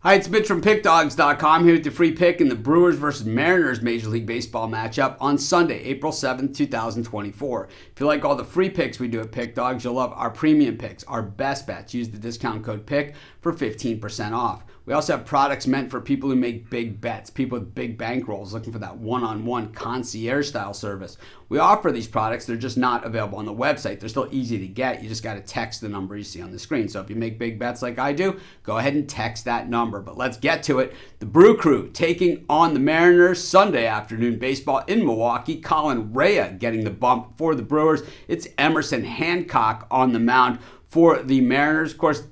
Hi, it's Mitch from Pickdawgz.com here with the free pick in the Brewers versus Mariners Major League Baseball matchup on Sunday, April 7th, 2024. If you like all the free picks we do at Pickdawgz, you'll love our premium picks, our best bets. Use the discount code PICK for 15% off. We also have products meant for people who make big bets, people with big bankrolls looking for that one-on-one concierge-style service. We offer these products. They're just not available on the website. They're still easy to get. You just got to text the number you see on the screen. So if you make big bets like I do, go ahead and text that number. But let's get to it. The Brew Crew taking on the Mariners Sunday afternoon baseball in Milwaukee. Colin Rea getting the bump for the Brewers. It's Emerson Hancock on the mound for the Mariners. Of course,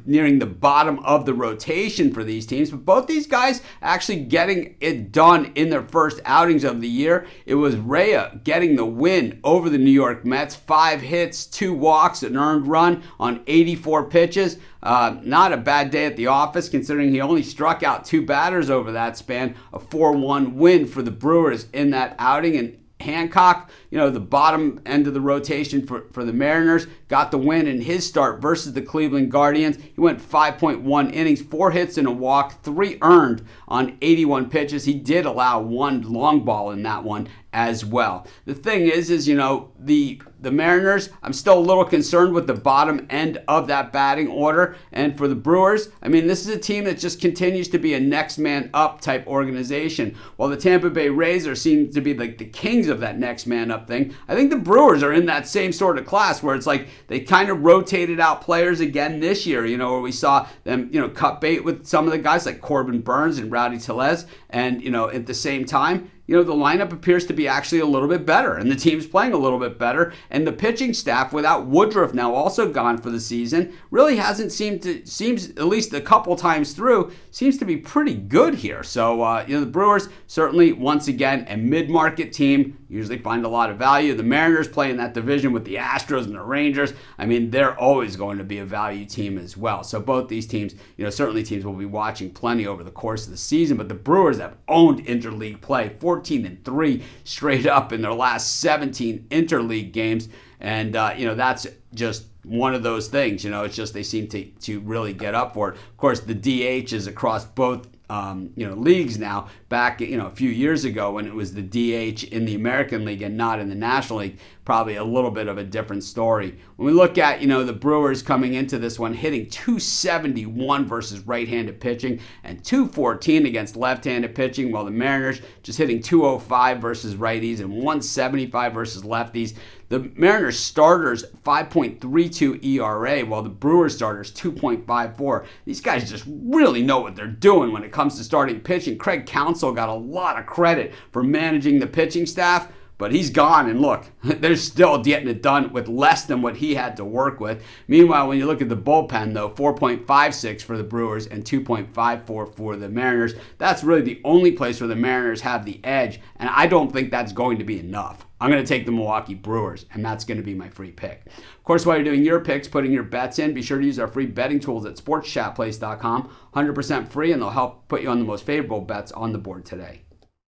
nearing the bottom of the rotation for these teams, but both these guys actually getting it done in their first outings of the year. It was Rea getting the win over the New York Mets, 5 hits, 2 walks, an earned run on 84 pitches. Not a bad day at the office considering he only struck out 2 batters over that span. A 4-1 win for the Brewers in that outing, and Hancock, the bottom end of the rotation for the Mariners, got the win in his start versus the Cleveland Guardians. He went 5.1 innings, 4 hits and a walk, 3 earned on 81 pitches. He did allow 1 long ball in that one as well. The thing is the Mariners, I'm still a little concerned with the bottom end of that batting order. And for the Brewers, this is a team that just continues to be a next man up type organization. While the Tampa Bay Rays seem to be like the kings of that next man up thing, I think the Brewers are in that same sort of class where it's like they kind of rotated out players again this year, where we saw them, cut bait with some of the guys like Corbin Burnes and Rowdy Tellez. And, at the same time, the lineup appears to be actually a little bit better, and the team's playing a little bit better. And the pitching staff, without Woodruff now also gone for the season, really seems at least a couple times through, seems to be pretty good here. So, the Brewers certainly, once again, a mid-market team, usually find a lot of value. The Mariners play in that division with the Astros and the Rangers. They're always going to be a value team as well. So both these teams, certainly teams we'll be watching plenty over the course of the season, but the Brewers have owned interleague play, 14-3 straight up in their last 17 interleague games. And, that's just one of those things. It's just they seem to really get up for it. Of course, the DH is across both leagues now. Back, a few years ago when it was the DH in the American League and not in the National League, probably a little bit of a different story. When we look at, the Brewers coming into this one, hitting .271 versus right-handed pitching and .214 against left-handed pitching, while the Mariners just hitting .205 versus righties and .175 versus lefties. The Mariners starters 5.32 ERA, while the Brewers starters 2.54. These guys just really know what they're doing when it comes to starting pitching. Craig Counsell got a lot of credit for managing the pitching staff, but he's gone, and look, they're still getting it done with less than what he had to work with. Meanwhile, when you look at the bullpen, though, 4.56 for the Brewers and 2.54 for the Mariners. That's really the only place where the Mariners have the edge, and I don't think that's going to be enough. I'm going to take the Milwaukee Brewers, and that's going to be my free pick. Of course, while you're doing your picks, putting your bets in, be sure to use our free betting tools at sportschatplace.com. 100% free, and they'll help put you on the most favorable bets on the board today.